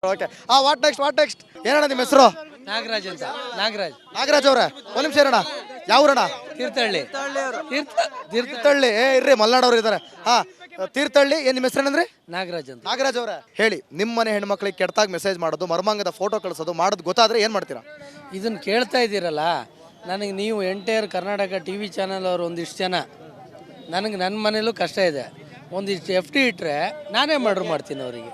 Okay what next ಏನಣ್ಣ ನಿಮ್ಮ ಹೆಸರು? ನಾಗರಾಜ್ ಅಂತ. ನಾಗರಾಜ್ ಅವರೇ ಒಂದು ನಿಮಿಷ ಇರೋಣ. ಯಾವ್ರಣ್ಣ? ತೀರ್ಥಹಳ್ಳಿ. ತೀರ್ಥಹಳ್ಳಿ. ಇರ್ರಿ ಮಲ್ನಾಡವ್ರು ಇದ್ದಾರೆ. ತೀರ್ಥಹಳ್ಳಿ. ಏನ್ ನಿಮ್ಮ ಹೆಸರೇನಂದ್ರಿ? ನಾಗರಾಜ್ ಅಂತ. ನಾಗರಾಜ್ ಅವರೇ ಹೇಳಿ, ನಿಮ್ಮ ಮನೆ ಹೆಣ್ಮಕ್ಳಿಗೆ ಕೆಟ್ಟಾಗ ಮೆಸೇಜ್ ಮಾಡೋದು, ಮರ್ಮಾಂಗದ ಫೋಟೋ ಕಳಿಸೋದು ಮಾಡೋದು ಗೊತ್ತಾದ್ರೆ ಏನ್ ಮಾಡ್ತೀರಾ? ಇದನ್ನ ಕೇಳ್ತಾ ಇದ್ದೀರಲ್ಲ, ನನಗೆ ನೀವು ಎಂಟೈರ್ ಕರ್ನಾಟಕ TV ಚಾನಲ್ ಅವರು ಒಂದಿಷ್ಟು ಜನ, ನನಗೆ ನನ್ನ ಮನೇಲೂ ಕಷ್ಟ ಇದೆ. ಒಂದಿಷ್ಟು FT ಇಟ್ಟರೆ ನಾನೇ ಮರ್ಡರ್ ಮಾಡ್ತೀನಿ ಅವರಿಗೆ.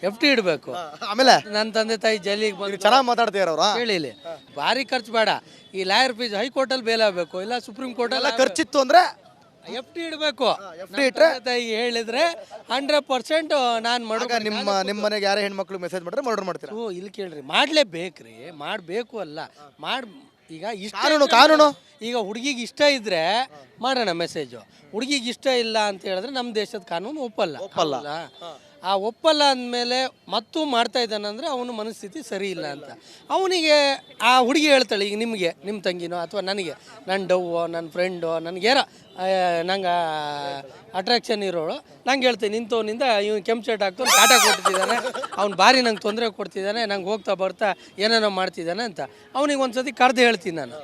FT ಇಡಬೇಕು. ಆಮೇಲೆ ನನ್ನ ತಂದೆ ತಾಯಿ ಜೈಲಿಗೆ ಬಂದು ಚೆನ್ನಾಗಿ ಮಾತಾಡ್ತೀರ ಅವ್ರ. ಕೇಳಿಲಿ, ಭಾರಿ ಖರ್ಚು ಬೇಡ. ಈ ಲಾಯರ್ ಫೀಸ್ ಹೈಕೋರ್ಟಲ್ಲಿ ಬೇಲ್ ಆಗಬೇಕು, ಇಲ್ಲ ಸುಪ್ರೀಂ ಕೋರ್ಟಲ್ಲಿ ಖರ್ಚಿತ್ತು ಅಂದ್ರೆ FT ಇಡಬೇಕು. FT ಇಟ್ರೆ ತಾಯಿಗೆ ಹೇಳಿದ್ರೆ 100% ನಾನು ಮಗ ನಿಮ್ಮ ಮನೆಗೆ ಯಾರೇ ಹೆಣ್ಮಕ್ಳು ಮೆಸೇಜ್ ಮಾಡಿದ್ರೆ ಮರ್ಡರ್ ಮಾಡ್ತೀರಾ? ಇಲ್ಲಿ ಕೇಳ್ರಿ, ಮಾಡ್ಲೇಬೇಕ್ರಿ, ಮಾಡಬೇಕು ಅಲ್ಲ ಈಗ ಇಷ್ಟ ಕಾನೂನು ಈಗ ಹುಡುಗಿಗೆ ಇಷ್ಟ ಇದ್ರೆ ಮಾಡೋಣ ಮೆಸೇಜು. ಹುಡುಗಿಗೆ ಇಷ್ಟ ಇಲ್ಲ ಅಂತ ಹೇಳಿದ್ರೆ ನಮ್ಮ ದೇಶದ ಕಾನೂನು ಒಪ್ಪಲ್ಲ. ಆ ಒಪ್ಪಲ್ಲ ಅಂದಮೇಲೆ ಮತ್ತೂ ಮಾಡ್ತಾ ಇದ್ದಾನಂದ್ರೆ ಅವನ ಮನಸ್ಥಿತಿ ಸರಿ ಇಲ್ಲ ಅಂತ. ಅವನಿಗೆ ಆ ಹುಡುಗಿ ಹೇಳ್ತಾಳೆ, ಈಗ ನಿಮಗೆ ನಿಮ್ಮ ತಂಗಿನೋ ಅಥವಾ ನನಗೆ, ನನ್ನ ಡವ್ವೋ ನನ್ನ ಫ್ರೆಂಡೋ ನನಗೇನೋ ನಂಗೆ ಅಟ್ರಾಕ್ಷನ್ ಇರೋಳು, ನಂಗೆ ಹೇಳ್ತೀನಿ ನಿಂತವನಿಂದ ಇವ್ನು ಕೆಂಪು ಶರ್ಟ್ ಹಾಕ್ತು ಕಾಟ ಕೊಡ್ತಿದ್ದಾನೆ, ಅವ್ನು ಭಾರಿ ನಂಗೆ ತೊಂದರೆ ಕೊಡ್ತಿದ್ದಾನೆ, ನಂಗೆ ಹೋಗ್ತಾ ಬರ್ತಾ ಏನೇನೋ ಮಾಡ್ತಿದ್ದಾನೆ ಅಂತ ಅವನಿಗೆ ಒಂದು ಸತಿ ಕರೆದು ಹೇಳ್ತೀನಿ ನಾನು.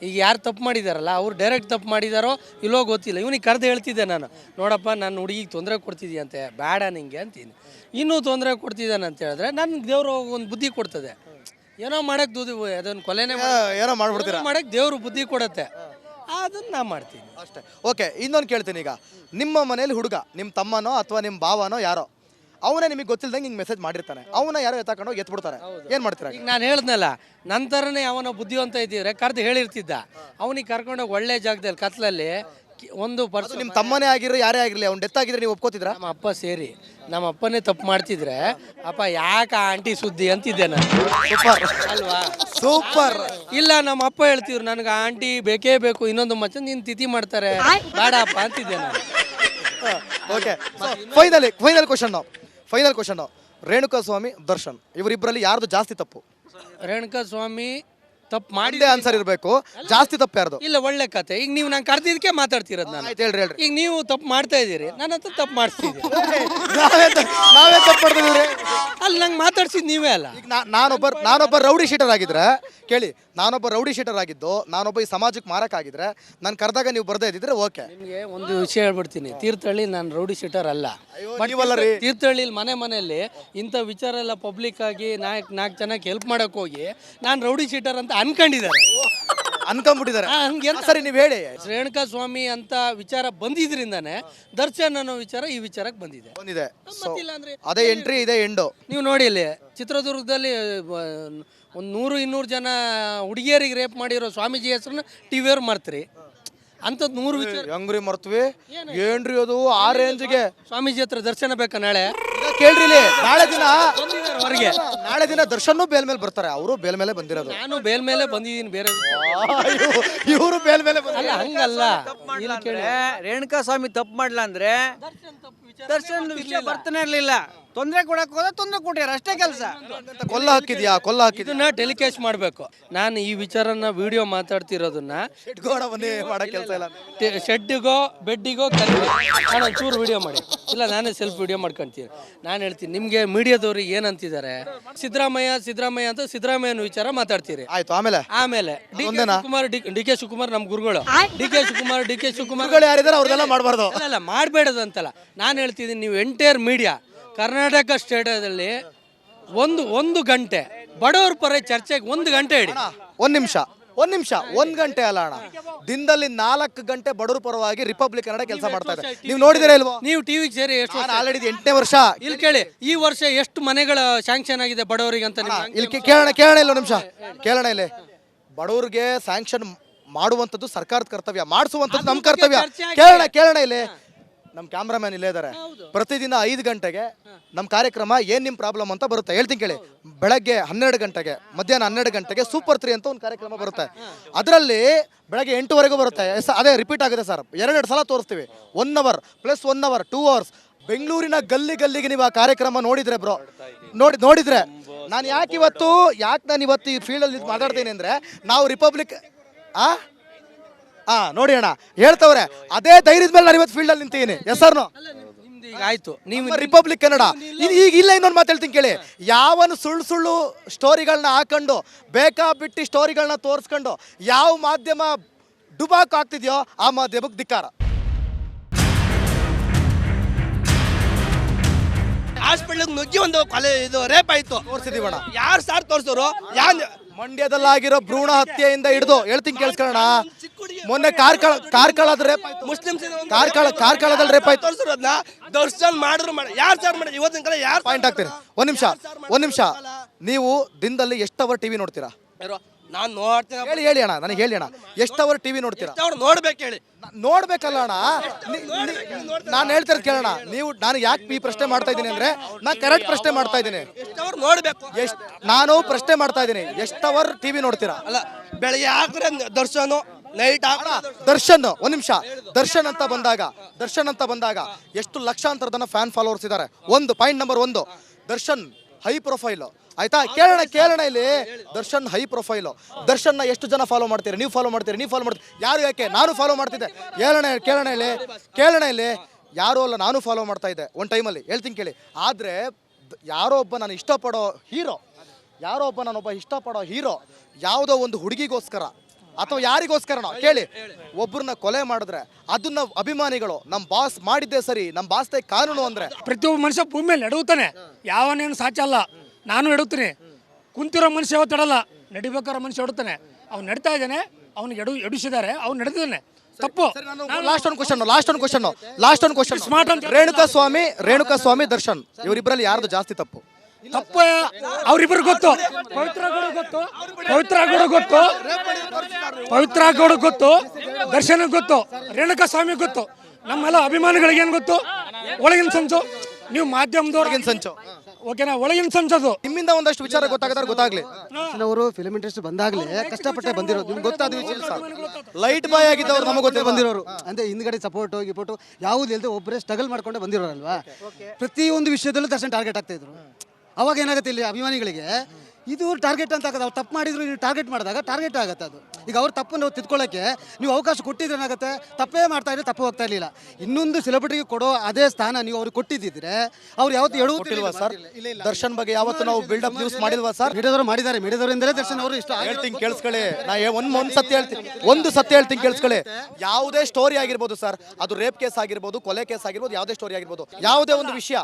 ಈಗ ಯಾರು ತಪ್ಪು ಮಾಡಿದಾರಲ್ಲ ಅವ್ರು ಡೈರೆಕ್ಟ್ ತಪ್ಪು ಮಾಡಿದಾರೋ ಇಲ್ಲೋ ಗೊತ್ತಿಲ್ಲ, ಇವನಿಗೆ ಕರೆದು ಹೇಳ್ತಿದ್ದೆ ನಾನು, ನೋಡಪ್ಪ ನನ್ನ ಹುಡುಗಿಗೆ ತೊಂದರೆ ಕೊಡ್ತಿದ್ದೀಯಂತೆ, ಬೇಡ ನಿಂಗೆ ಅಂತೀನಿ. ಇನ್ನೂ ತೊಂದರೆ ಕೊಡ್ತಿದ್ದಾನೆ ಅಂತ ಹೇಳಿದ್ರೆ ನನಗೆ ದೇವರು ಒಂದು ಬುದ್ಧಿ ಕೊಡ್ತದೆ. ಏನೋ ಮಾಡೋಕ್ಕೆ ಅದನ್ನು ಕೊಲೆನೇ ಏನೋ ಮಾಡ್ಬಿಡ್ತೀರಾ, ಮಾಡೋಕ್ಕೆ ದೇವರು ಬುದ್ಧಿ ಕೊಡುತ್ತೆ, ಅದನ್ನು ನಾ ಮಾಡ್ತೀನಿ ಅಷ್ಟೇ. ಓಕೆ, ಇನ್ನೊಂದು ಕೇಳ್ತೀನಿ. ಈಗ ನಿಮ್ಮ ಮನೇಲಿ ಹುಡುಗ ನಿಮ್ಮ ತಮ್ಮನೋ ಅಥವಾ ನಿಮ್ಮ ಭಾವನೋ ಯಾರೋ ಅವನೇ ನಿಮಗೆ ಗೊತ್ತಿಲ್ದಂಗೆ ಹಿಂಗೆ ಮೆಸೇಜ್ ಮಾಡಿರ್ತಾನೆ, ಅವನ ಯಾರೋ ಎತ್ತಾಕೊಂಡು ಎತ್ಬಿಡ್ತಾರೆ, ಏನು ಮಾಡ್ತೀರಾ? ಈಗ ನಾನು ಹೇಳ್ದನಲ್ಲ, ನಂತರನೇ ಅವನ ಬುದ್ಧಿವಂತ ಇದ್ದಿದ್ರೆ ಕರೆದು ಹೇಳಿರ್ತಿದ್ದ. ಅವನಿಗೆ ಕರ್ಕೊಂಡೋಗಿ ಒಳ್ಳೆ ಜಾಗದಲ್ಲಿ ಕತ್ಲಲ್ಲಿ ಒಂದು ಪರ್ಸನ್, ನಿಮ್ಮ ತಮ್ಮನೇ ಆಗಿರೋ ಯಾರೇ ಆಗಿರಲಿ, ಅವ್ನು ಡೆತ್ ಆಗಿದ್ರೆ ನೀವು ಒಪ್ಕೋತಿದ್ರ? ನಮ್ಮ ಅಪ್ಪ ಸೇರಿ ನಮ್ಮ ಅಪ್ಪನೇ ತಪ್ಪು ಮಾಡ್ತಿದ್ರೆ ಅಪ್ಪ ಯಾಕೆ ಆಂಟಿ ಸುದ್ದಿ ಅಂತಿದ್ದೆ ನಾನು. ಸೂಪರ್ ಅಲ್ವಾ? ಸೂಪರ್. ಇಲ್ಲ ನಮ್ಮ ಅಪ್ಪ ಹೇಳ್ತಿದ್ರು ನನಗೆ ಆಂಟಿ ಬೇಕೇ ಬೇಕು, ಇನ್ನೊಂದು ಮಚ್ಚ ನೀನು ತಿಥಿ ಮಾಡ್ತಾರೆ ಬೇಡಪ್ಪ ಅಂತಿದ್ದೆ ನಾನು. ಓಕೆ, ಫೈನಲ್ ಕ್ವಶನ್ ರೇಣುಕಾ ಸ್ವಾಮಿ ದರ್ಶನ್ ಇವರಿಬ್ಬರಲ್ಲಿ ಯಾರ್ದು ಜಾಸ್ತಿ ತಪ್ಪು? ರೇಣುಕಾ ಸ್ವಾಮಿ ತಪ್ಪು ಮಾಡಿದೆ ಆನ್ಸರ್ ಇರಬೇಕು. ಜಾಸ್ತಿ ತಪ್ಪು ಯಾರ್ದು? ಇಲ್ಲ, ಒಳ್ಳೆ ಕತೆ. ಈಗ ನೀವು ನಾನು ಕರೆದಿದ್ದಕ್ಕೆ ಮಾತಾಡ್ತಿರೋದು ನಾನು. ಹೇಳ್ರಿ. ಈಗ ನೀವು ತಪ್ಪು ಮಾಡ್ತಾ ಇದ್ದೀರಿ, ನನ್ನ ಹತ್ರ ತಪ್ಪು ಮಾಡಿಸ್ತಿದ್ದೀರಿ. ನಾವೇ ತಪ್ಪು ಮಾಡ್ತಿದ್ದೀವಿ. ಅಲ್ಲಿ ನಂಗೆ ಮಾತಾಡ್ಸಿದ್ದು ನೀವೇ ಅಲ್ಲ. ಈಗ ನಾನೊಬ್ಬ ರೌಡಿ ಶೀಟರ್ ಆಗಿದ್ರೆ ಕೇಳಿ, ನಾನೊಬ್ಬ ರೌಡಿ ಶೀಟರ್ ಆಗಿದ್ದು, ನಾನೊಬ್ಬ ಈ ಸಮಾಜಕ್ಕೆ ಮಾರಕ್ಕಾಗಿದ್ರೆ ನಾನು ಕರೆದಾಗ ನೀವು ಬರ್ದೇ ಇದ್ದಿದ್ರೆ ಓಕೆ. ನಿಮಗೆ ಒಂದು ವಿಷಯ ಹೇಳ್ಬಿಡ್ತೀನಿ, ತೀರ್ಥಹಳ್ಳಿ ನಾನು ರೌಡಿ ಶೀಟರ್ ಅಲ್ಲ. ತೀರ್ಥಹಳ್ಳಿ ಮನೆಯಲ್ಲಿ ಇಂಥ ವಿಚಾರ ಎಲ್ಲ ಪಬ್ಲಿಕ್ ಆಗಿ ನಾಲ್ಕು ಜನಕ್ಕೆ ಹೆಲ್ಪ್ ಮಾಡಕ್ ಹೋಗಿ ನಾನು ರೌಡಿ ಶೀಟರ್ ಅಂತ ಅನ್ಕೊಂಡ್ಬಿಟ್ಟಿದ್ದಾರೆ. ಸರಿ, ನೀವು ಹೇಳಿ. ರೇಣುಕಾ ಸ್ವಾಮಿ ಅಂತ ವಿಚಾರ ಬಂದಿದ್ರಿಂದಾನೆ ದರ್ಶನ್ ಅನ್ನೋ ವಿಚಾರ ಈ ವಿಚಾರಕ್ಕೆ ಬಂದಿದೆ. ಅದೇ ಎಂಟ್ರಿ ಇದೆ ಎಂಡು. ನೀವು ನೋಡಿ, ಇಲ್ಲಿ ಚಿತ್ರದುರ್ಗದಲ್ಲಿ ಒಂದು 100-200 ಜನ ಹುಡುಗಿಯರಿಗೆ ರೇಪ್ ಮಾಡಿರೋ ಸ್ವಾಮೀಜಿ ಹೆಸರನ್ನ ಟಿವಿಯವ್ರು ಮಾಡ್ತೀರಿ. ಅಂಥದ್ದು 100 ವಿಚಾರ ಹೆಂಗ್ರಿ ಮರ್ತ್ವಿ ಏನ್ರಿ ಅದು? ಆ ರೇಂಜ್ಗೆ ಸ್ವಾಮೀಜಿ ಹತ್ರ ದರ್ಶನ ಬೇಕಾ? ನಾಳೆ ಕೇಳ್ರಿ, ನಾಳೆ ದಿನ ದರ್ಶನ್ ಬೇಲ್ ಮೇಲೆ ಬರ್ತಾರೆ. ಅವರು ಬೇಲ್ ಮೇಲೆ ಬಂದಿರೋದು, ನಾನು ಬೇಲ್ ಮೇಲೆ ಬಂದಿದ್ದೀನಿ. ಬೇರೆ ಇವರು ಬೇಲ್ ಮೇಲೆ ಅಲ್ಲ, ಹಂಗಲ್ಲ. ರೇಣುಕಾ ಸ್ವಾಮಿ ತಪ್ಪು ಮಾಡ್ಲಾ ಅಂದ್ರೆ ದರ್ಶನ್ ವಿಷಯ ಬರ್ತಾನೆ ಇರ್ಲಿಲ್ಲ. ತೊಂದರೆ ಕೊಡಕ್ ಹೋದ, ತೊಂದರೆ ಕೊಟ್ಟಾರ, ಅಷ್ಟೇ ಕೆಲಸ. ಕೊಲ್ಲ ಹಾಕಿದ್ಯಾ? ಇದನ್ನ ಟೆಲಿಕಾಸ್ಟ್ ಮಾಡ್ಬೇಕು. ನಾನು ಈ ವಿಚಾರನ ವಿಡಿಯೋ ಮಾತಾಡ್ತಿರೋದನ್ನ ಶೆಡ್ಡಿಗೋ ಬೆಡ್ಡಿಗೋ ನಾನು ಒಂಚೂರು ವಿಡಿಯೋ ಮಾಡಿ, ಇಲ್ಲ ನಾನೇ ಸೆಲ್ಫ್ ವಿಡಿಯೋ ಮಾಡ್ಕೊಂತೀನಿ. ನಾನು ಹೇಳ್ತೀನಿ ನಿಮ್ಗೆ ಮೀಡಿಯಾದವ್ರಿಗೆ ಏನಂತಿದ್ದಾರೆ, ಸಿದ್ದರಾಮಯ್ಯ ಅಂತ ಸಿದ್ದರಾಮಯ್ಯನ ವಿಚಾರ ಮಾತಾಡ್ತೀರಿ. ಆಯ್ತು, ಆಮೇಲೆ ಡಿ ಕೆ ಶಿವಕುಮಾರ್ ನಮ್ ಗುರುಗಳು, ಡಿ ಕೆ ಶಿವಕುಮಾರ್ ಯಾರಿದ್ದಾರೆ ಅವ್ರದೆಲ್ಲ ಮಾಡಬಾರ್ದು. ಅಲ್ಲ, ಮಾಡಬೇಡದು ಅಂತಲ್ಲ, ನಾನು ಹೇಳ್ತಿದ್ದೀನಿ. ನೀವು ಎಂಟೈರ್ ಮೀಡಿಯಾ ಕರ್ನಾಟಕ ಸ್ಟೇಟದಲ್ಲಿ ಒಂದು ಗಂಟೆ ಬಡವರ ಪರ ಚರ್ಚೆಗೆ 1 ಗಂಟೆ ಇಡಿ. ಒಂದ್ ನಿಮಿಷ 1 ಗಂಟೆ ಅಲ್ಲ ಅಣ್ಣ, ದಿನದಲ್ಲಿ 4 ಗಂಟೆ ಬಡವರ ಪರವಾಗಿ ರಿಪಬ್ಲಿಕ್ ಕನ್ನಡ ಕೆಲಸ ಮಾಡ್ತಾ ಇದೆ. ನೀವು ನೋಡಿದಿರಾ ಇಲ್ವೋ? ನೀವು ಟಿವಿಗೆ ಸೇರಿ ಎಷ್ಟು ಆಲ್ರೆಡಿ 8ನೇ ವರ್ಷ. ಇಲ್ಲಿ ಕೇಳಿ, ಈ ವರ್ಷ ಎಷ್ಟು ಮನೆಗಳ ಸ್ಯಾಂಕ್ಷನ್ ಆಗಿದೆ ಬಡವರಿಗೆ ಅಂತ ಇಲ್ಲಿ ಕೇಳೋಣ ಇಲ್ಲ ನಿಮಿಷ ಕೇಳೋಣ. ಇಲ್ಲಿ ಬಡವರಿಗೆ ಸ್ಯಾಂಕ್ಷನ್ ಮಾಡುವಂಥದ್ದು ಸರ್ಕಾರದ ಕರ್ತವ್ಯ, ಮಾಡಿಸುವಂಥದ್ದು ನಮ್ಮ ಕರ್ತವ್ಯ. ಕೇಳೋಣ ಇಲ್ಲಿ ನಮ್ಮ ಕ್ಯಾಮ್ರಾಮ್ಯಾನ್ ಇಲ್ಲೇ ಇದ್ದಾರೆ. ಪ್ರತಿದಿನ 5 ಗಂಟೆಗೆ ನಮ್ಮ ಕಾರ್ಯಕ್ರಮ ಏನ್ ನಿಮ್ ಪ್ರಾಬ್ಲಮ್ ಅಂತ ಬರುತ್ತೆ. ಹೇಳ್ತೀನಿ ಕೇಳಿ, ಬೆಳಗ್ಗೆ 12 ಗಂಟೆಗೆ, ಮಧ್ಯಾಹ್ನ 12 ಗಂಟೆಗೆ ಸೂಪರ್ 3 ಅಂತ ಒಂದು ಕಾರ್ಯಕ್ರಮ ಬರುತ್ತೆ. ಅದರಲ್ಲಿ ಬೆಳಗ್ಗೆ 8ವರೆಗೂ ಬರುತ್ತೆ. ಅದೇ ರಿಪೀಟ್ ಆಗುತ್ತೆ ಸರ್, 2 ಸಲ ತೋರಿಸ್ತೀವಿ. 1 ಅವರ್ ಪ್ಲಸ್ 1 ಅವರ್ 2 ಅವರ್ಸ್. ಬೆಂಗಳೂರಿನ ಗಲ್ಲಿಗೆ ನೀವು ಆ ಕಾರ್ಯಕ್ರಮ ನೋಡಿದ್ರೆ ಬ್ರೋ, ನೋಡಿದ್ರೆ ನಾನು ಯಾಕೆ ನಾನು ಇವತ್ತು ಈ ಫೀಲ್ಡಲ್ಲಿ ಮಾತಾಡ್ತೀನಿ ಅಂದ್ರೆ, ನಾವು ರಿಪಬ್ಲಿಕ್ ನೋಡಿ ಅಣ್ಣ ಹೇಳ್ತವ್ರೆ, ಅದೇ ಧೈರ್ಯದ ಮೇಲೆ ನಾನು ಇವತ್ತು ಫೀಲ್ಡಲ್ಲಿ ನಿಂತೀನಿ. ಎಸ್ ಸರ್ನು ಈಗ ಆಯ್ತು ನೀವು ರಿಪಬ್ಲಿಕ್ ಕನ್ನಡ ಈಗ ಇಲ್ಲ ಇನ್ನೊಂದು ಮಾತು ಹೇಳ್ತೀನಿ ಕೇಳಿ. ಯಾವನು ಸುಳ್ಳು ಸ್ಟೋರಿಗಳನ್ನ ಹಾಕೊಂಡು ಬೇಕಾಬಿಟ್ಟು ಸ್ಟೋರಿಗಳನ್ನ ತೋರಿಸ್ಕೊಂಡು ಯಾವ ಮಾಧ್ಯಮ ಡುಬಾಕ್ ಆಗ್ತಿದ್ಯೋ ಆ ಮಾಧ್ಯಮಕ್ಕೆ ಧಿಕ್ಕಾರ. ಹಾಸ್ಪಿಟ್ಲಿಗೆ ನುಗ್ಗಿ ಒಂದು ಕೊಲೆ ಇದು ರೇಪ್ ಆಯ್ತು, ತೋರಿಸಿದೀವಣ. ಯಾರು ಸಾರ್ ತೋರಿಸೋರು? ಮಂಡ್ಯದಲ್ಲಾಗಿರೋ ಭ್ರೂಣ ಹತ್ಯೆಯಿಂದ ಹಿಡಿದು ಹೇಳ್ತೀನಿ ಕೇಳಿಸ್ಕೊಳ್ಳೋಣ. ಮೊನ್ನೆ ಕಾರ್ಕಳದ ರೇಪ್ ಆಯ್ತು, ಮುಸ್ಲಿಮ್ಸ್ ಕಾರ್ಕಳದಲ್ಲಿ ರೇಪ್ ಆಯ್ತು. ತೋರಿಸಿರೋದ್ನ ದರ್ಶನ್ ಮಾಡಿದ್ರು ಯಾರು ಸಾರ್ ಮಾಡಿ ಇವತ್ತಿನ ಕಡೆ ಯಾರು ಪಾಯಿಂಟ್ ಆಗ್ತೀರಿ. ಒಂದ್ ನಿಮಿಷ ನೀವು ದಿನದಲ್ಲಿ ಎಷ್ಟು ಅವರ್ ಟಿವಿ ನೋಡ್ತೀರಾ? ನಾನು ನೋಡ್ತೀನಿ ಹೇಳಿ ಅಣ್ಣ, ನನಗೆ ಹೇಳಿ ಅಣ್ಣ, ಎಷ್ಟು ಅವರ್ ಟಿವಿ ನೋಡ್ತೀರಾ? ಅವ್ರು ನೋಡ್ಬೇಕು ಹೇಳಿ. ನೋಡ್ಬೇಕಲ್ಲ ಅಣ್ಣ, ನಾನು ಹೇಳ್ತಿರೋದು ಕೇಳೋಣ. ನೀವು ನಾನು ಯಾಕೆ ಈ ಪ್ರಶ್ನೆ ಮಾಡ್ತಾ ಇದ್ದೀನಿ ಅಂದ್ರೆ ನಾನು ಕರೆಕ್ಟ್ ಪ್ರಶ್ನೆ ಮಾಡ್ತಾ ಇದ್ದೀನಿ. ಅವ್ರು ನೋಡ್ಬೇಕು. ನಾನು ಪ್ರಶ್ನೆ ಮಾಡ್ತಾ ಇದ್ದೀನಿ, ಎಷ್ಟು ಅವರ್ ಟಿವಿ ನೋಡ್ತೀರಾ? ಅಲ್ಲ, ಬೆಳಗ್ಗೆ ಹಾಕ್ರೆ ದರ್ಶನ್, ನೈಟ್ ದರ್ಶನ್. ಒಂದ್ ನಿಮಿಷ, ದರ್ಶನ್ ಅಂತ ಬಂದಾಗ ಎಷ್ಟು ಲಕ್ಷಾಂತರ ಜನ ಫ್ಯಾನ್ ಫಾಲೋವರ್ಸ್ ಇದ್ದಾರೆ. ಒಂದು point number 1, Darshan high profile. ಆಯ್ತಾ? ಕೇಳೋಣ ಇಲ್ಲಿ. Darshan high profile. ದರ್ಶನ್ನ ಎಷ್ಟು ಜನ ಫಾಲೋ ಮಾಡ್ತೀರಿ? ನೀವು ಫಾಲೋ ಮಾಡ್ತೀರಿ? ಯಾರು? ಯಾಕೆ? ನಾನು ಫಾಲೋ ಮಾಡ್ತಿದ್ದೆ. ಕೇಳೋಣ ಇಲ್ಲಿ. ಯಾರು ಅಲ್ಲ, ನಾನು ಫಾಲೋ ಮಾಡ್ತಾ ಇದ್ದೆ ಒಂದು ಟೈಮಲ್ಲಿ. ಹೇಳ್ತೀನಿ ಕೇಳಿ. ಆದರೆ ಯಾರೋ ಒಬ್ಬ ನಾನು ಇಷ್ಟಪಡೋ ಹೀರೋ ಯಾವುದೋ ಒಂದು ಹುಡುಗಿಗೋಸ್ಕರ ಅಥವಾ ಯಾರಿಗೋಸ್ಕರನೋ ಕೇಳಿ ಒಬ್ಬರನ್ನ ಕೊಲೆ ಮಾಡಿದ್ರೆ ಅದನ್ನ ಅಭಿಮಾನಿಗಳು ನಮ್ಮ ಬಾಸ್ ಮಾಡಿದ್ದೇ ಸರಿ, ನಮ್ಮ ಬಾಸ್ದೇ ಕಾನೂನು ಅಂದ್ರೆ ಪ್ರತಿಯೊಬ್ಬ ಮನುಷ್ಯ ಭೂಮಿ ಮೇಲೆ ಎಡವುತ್ತಾನೆ. ಯಾವನೇನು ಸಾಚಲ್ಲ. ನಾನು ಎಡುತ್ತೀನಿ. ಕುಂತಿರೋ ಮನುಷ್ಯ ಯಾವತ್ತು ಎಡಲ್ಲ. ನಡಿಬೇಕಾರೋ ಮನುಷ್ಯ ಎಡುತ್ತಾನೆ. ಅವ್ನು ನಡ್ತಾ ಇದ್ದಾನೆ, ಅವ್ನಿಗೆ ಎಡುಸಿದ್ದಾರೆ, ಅವ್ನು ನಡೆದಿದ್ದಾನೆ. ತಪ್ಪು. ಲಾಸ್ಟ್ ಒಂದು ಕ್ವಶನ್. ಸ್ಮಾರ್ಟ್ ಅಂತ ರೇಣುಕಾ ಸ್ವಾಮಿ ದರ್ಶನ್ ಇವರಿಬ್ಬರಲ್ಲಿ ಯಾರ್ದು ಜಾಸ್ತಿ ತಪ್ಪು? ತಪ್ಪು ಅವ್ರಿಬ್ರು ಗೊತ್ತು. ಪವಿತ್ರ ಗೌಡ ಗೊತ್ತು, ದರ್ಶನ್ ಗೊತ್ತು, ರೇಣುಕಾ ಸ್ವಾಮಿ ಗೊತ್ತು. ನಮ್ಮೆಲ್ಲ ಅಭಿಮಾನಿಗಳಿಗೆ ಏನು ಗೊತ್ತು? ಒಳಗಿನ ಸಂಚು. ನೀವು ಮಾಧ್ಯಮದವ್ರಿಗೆ ಸಂಚು ಓಕೆನಾ? ಒಳಗಿನ ಸಂಚದು. ನಿಮ್ಮಿಂದ ಒಂದಷ್ಟು ವಿಚಾರ ಗೊತ್ತಾಗ್ಲಿ. ಅವರು ಫಿಲ್ಮ್ ಇಂಡಸ್ಟ್ರಿ ಬಂದಾಗಲೇ ಕಷ್ಟಪಟ್ಟೆ ಬಂದಿರೋದು. ನಿಮ್ಗೆ ಗೊತ್ತಾದ ವಿಷಯ ಲೈಟ್ ಬಾಯ್ ಆಗಿದ್ದವ್ರು ನಮಗೆ ಗೊತ್ತೇ ಬಂದಿರೋರು. ಅಂದ್ರೆ ಹಿಂದ್ಗಡೆ ಸಪೋರ್ಟ್ ಯಾವ್ದು ಇಲ್ಲದೆ ಒಬ್ಬರೇ ಸ್ಟ್ರಗಲ್ ಮಾಡ್ಕೊಂಡೆ ಬಂದಿರೋರಲ್ವಾ. ಪ್ರತಿಯೊಂದು ವಿಷಯದಲ್ಲೂ ದರ್ಶನ್ ಟಾರ್ಗೆಟ್ ಆಗ್ತಾ ಇದ್ರು. ಅವಾಗ ಏನಾಗುತ್ತೆ ಇಲ್ಲಿ ಅಭಿಮಾನಿಗಳಿಗೆ ಇದು ಟಾರ್ಗೆಟ್ ಅಂತ ಆಗುತ್ತೆ. ಅವ್ರು ತಪ್ಪು ಮಾಡಿದ್ರು ನೀವು ಟಾರ್ಗೆಟ್ ಮಾಡಿದಾಗ ಟಾರ್ಗೆಟ್ ಆಗುತ್ತೆ ಅದು. ಈಗ ಅವ್ರ ತಪ್ಪನ್ನು ತಿದ್ಕೊಳ್ಳೋಕ್ಕೆ ನೀವು ಅವಕಾಶ ಕೊಟ್ಟಿದ್ರೆ ಏನಾಗುತ್ತೆ? ತಪ್ಪೇ ಮಾಡ್ತಾ ಇದ್ರೆ ತಪ್ಪು ಹೋಗ್ತಾ ಇರಲಿಲ್ಲ. ಇನ್ನೊಂದು ಸೆಲೆಬ್ರಿಟಿಗೆ ಕೊಡೋ ಅದೇ ಸ್ಥಾನ ನೀವು ಅವ್ರಿಗೆ ಕೊಟ್ಟಿದ್ದಿದ್ರೆ ಅವ್ರು ಯಾವತ್ತು ಕೊಟ್ಟಿಲ್ವಾ ಸರ್? ದರ್ಶನ್ ಬಗ್ಗೆ ಯಾವತ್ತು ನಾವು ಬಿಲ್ಡಪ್ ನ್ಯೂಸ್ ಮಾಡಿಲ್ವಾ ಸರ್? ಮೀಡಿಯಾದವರು ಮಾಡಿದ್ದಾರೆ. ಮೀಡಿಯಾದವರಿಂದಲೇ ದರ್ಶನ್ ಅವರು ಇಷ್ಟ. ಹೇಳ್ತೀನಿ ಕೇಳಿಸ್ಕೊಳ್ಳಿ. ನಾ ಒಂದು ಸತ್ಯ ಹೇಳ್ತೀನಿ ಕೇಳಿಸ್ಕೊಳ್ಳಿ. ಯಾವುದೇ ಸ್ಟೋರಿ ಆಗಿರ್ಬೋದು ಸರ್, ಅದು ರೇಪ್ ಕೇಸ್ ಆಗಿರ್ಬೋದು, ಕೊಲೆ ಕೇಸ್ ಆಗಿರ್ಬೋದು, ಯಾವುದೇ ಸ್ಟೋರಿ ಆಗಿರ್ಬೋದು, ಯಾವುದೇ ಒಂದು ವಿಷಯ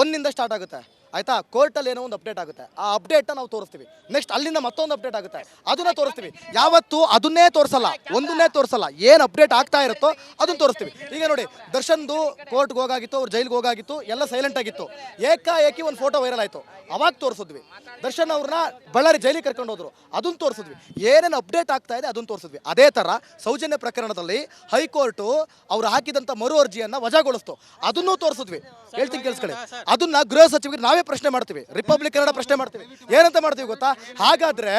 ಒಂದಿಂದ ಸ್ಟಾರ್ಟ್ ಆಗುತ್ತೆ. ಆಯ್ತಾ? ಕೋರ್ಟಲ್ಲಿ ಏನೋ ಒಂದು ಅಪ್ಡೇಟ್ ಆಗುತ್ತೆ. ಆ ಅಪ್ಡೇಟ್ನ ನಾವು ತೋರಿಸ್ತೀವಿ. ನೆಕ್ಸ್ಟ್ ಅಲ್ಲಿಂದ ಮತ್ತೊಂದು ಅಪ್ಡೇಟ್ ಆಗುತ್ತೆ, ಅದನ್ನ ತೋರಿಸ್ತೀವಿ. ಯಾವತ್ತು ಅದನ್ನೇ ತೋರಿಸಲ್ಲ, ಒಂದನ್ನೇ ತೋರಿಸಲ್ಲ. ಏನು ಅಪ್ಡೇಟ್ ಆಗ್ತಾ ಇರುತ್ತೋ ಅದನ್ನ ತೋರಿಸ್ತೀವಿ. ಈಗ ನೋಡಿ, ದರ್ಶನ್ದು ಕೋರ್ಟ್ಗೆ ಹೋಗಾಗಿತ್ತು, ಅವ್ರು ಜೈಲ್ಗೆ ಹೋಗಾಗಿತ್ತು, ಎಲ್ಲ ಸೈಲೆಂಟ್ ಆಗಿತ್ತು. ಏಕಾಏಕಿ ಒಂದು ಫೋಟೋ ವೈರಲ್ ಆಯಿತು, ಅವಾಗ ತೋರಿಸಿದ್ವಿ. ದರ್ಶನ್ ಅವ್ರನ್ನ ಬಳ್ಳಾರಿ ಜೈಲಿಗೆ ಕರ್ಕೊಂಡು ಹೋದ್ರು, ಅದನ್ನ ತೋರಿಸಿದ್ವಿ. ಏನೇನು ಅಪ್ಡೇಟ್ ಆಗ್ತಾ ಇದೆ ಅದನ್ನ ತೋರಿಸಿದ್ವಿ. ಅದೇ ಥರ ಸೌಜನ್ಯ ಪ್ರಕರಣದಲ್ಲಿ ಹೈಕೋರ್ಟು ಅವ್ರು ಹಾಕಿದಂಥ ಮರು ಅರ್ಜಿಯನ್ನು ವಜಾಗೊಳಿಸ್ತು, ಅದನ್ನೂ ತೋರಿಸಿದ್ವಿ. ಹೇಳ್ತೀನಿ ಕೇಳಿಸ್ಕೊಳ್ಳಿ. ಅದನ್ನ ಗೃಹ ಸಚಿವರಿಗೆ ನಾವೇ ಪ್ರಶ್ನೆ ಮಾಡ್ತೀವಿ, ರಿಪಬ್ಲಿಕ್ ಕನ್ನಡ ಪ್ರಶ್ನೆ ಮಾಡ್ತೀವಿ. ಏನಂತ ಮಾಡ್ತೀವಿ ಗೊತ್ತಾ? ಹಾಗಾದ್ರೆ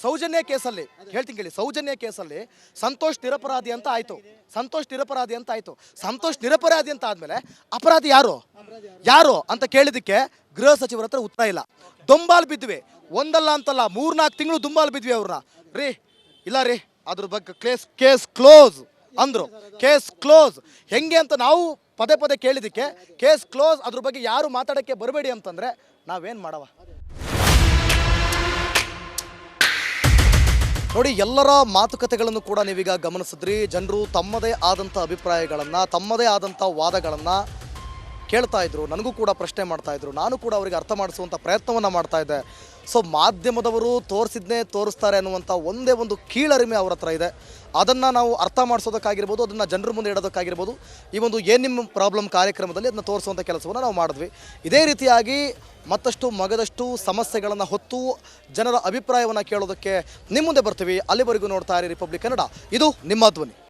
ಸೌಜನ್ಯ ಕೇಸಲ್ಲಿ ಹೇಳ್ತೀನಿ ಕೇಳಿ, ಸೌಜನ್ಯ ಕೇಸಲ್ಲಿ ಸಂತೋಷ್ ನಿರಪರಾಧಿ ಅಂತ ಆಯ್ತು. ಸಂತೋಷ್ ನಿರಪರಾಧಿ ಅಂತ ಆದ್ಮೇಲೆ ಅಪರಾಧಿ ಯಾರು ಅಂತ ಕೇಳಿದಕ್ಕೆ ಗೃಹ ಸಚಿವರ ಹತ್ರ ಉತ್ತರ ಇಲ್ಲ. ದೊಂಬಾಲ್ ಬಿದ್ವಿ, ಒಂದಲ್ಲ ಅಂತಲ್ಲ 3-4 ತಿಂಗಳು ದುಂಬಾಲ್ ಬಿದ್ವಿ ಅವ್ರನ್ನ. ಇಲ್ಲ ರೀ ಅದ್ರ ಬಗ್ಗೆ ಕೇಸ್ ಕ್ಲೋಸ್ ಅಂದ್ರು. ಕೇಸ್ ಕ್ಲೋಸ್ ಹೆಂಗೆ ಅಂತ ನಾವು ಪದೇ ಕೇಳಿದಕ್ಕೆ ಕೇಸ್ ಕ್ಲೋಸ್, ಅದ್ರ ಬಗ್ಗೆ ಯಾರು ಮಾತಾಡೋಕ್ಕೆ ಬರಬೇಡಿ ಅಂತಂದ್ರೆ ನಾವೇನು ಮಾಡವ? ನೋಡಿ, ಎಲ್ಲರ ಮಾತುಕತೆಗಳನ್ನು ಕೂಡ ನೀವೀಗ ಗಮನಿಸಿದ್ರಿ. ಜನರು ತಮ್ಮದೇ ಆದಂಥ ಅಭಿಪ್ರಾಯಗಳನ್ನು, ತಮ್ಮದೇ ಆದಂಥ ವಾದಗಳನ್ನು ಕೇಳ್ತಾ ಇದ್ರು. ನನಗೂ ಕೂಡ ಪ್ರಶ್ನೆ ಮಾಡ್ತಾ ಇದ್ರು. ನಾನು ಕೂಡ ಅವರಿಗೆ ಅರ್ಥ ಮಾಡಿಸುವಂಥ ಪ್ರಯತ್ನವನ್ನು ಮಾಡ್ತಾ ಇದ್ದೆ. ಸೊ ಮಾಧ್ಯಮದವರು ತೋರಿಸಿದ್ನೇ ತೋರಿಸ್ತಾರೆ ಅನ್ನುವಂಥ ಒಂದೇ ಒಂದು ಕೀಳರಿಮೆ ಅವ್ರ ಹತ್ರ ಇದೆ. ಅದನ್ನು ನಾವು ಅರ್ಥ ಮಾಡಿಸೋದಕ್ಕಾಗಿರ್ಬೋದು, ಅದನ್ನು ಜನರ ಮುಂದೆ ಇಡೋದಕ್ಕಾಗಿರ್ಬೋದು, ಈ ಒಂದು ಏನು ನಿಮ್ಮ ಪ್ರಾಬ್ಲಮ್ ಕಾರ್ಯಕ್ರಮದಲ್ಲಿ ಅದನ್ನು ತೋರಿಸುವಂಥ ಕೆಲಸವನ್ನು ನಾವು ಮಾಡಿದ್ವಿ. ಇದೇ ರೀತಿಯಾಗಿ ಮತ್ತಷ್ಟು ಮಗದಷ್ಟು ಸಮಸ್ಯೆಗಳನ್ನು ಹೊತ್ತು ಜನರ ಅಭಿಪ್ರಾಯವನ್ನು ಕೇಳೋದಕ್ಕೆ ನಿಮ್ಮ ಮುಂದೆ ಬರ್ತೀವಿ. ಅಲ್ಲಿವರೆಗೂ ನೋಡ್ತಾ ಇರಿ ರಿಪಬ್ಲಿಕ್ ಕನ್ನಡ. ಇದು ನಿಮ್ಮ ಧ್ವನಿ.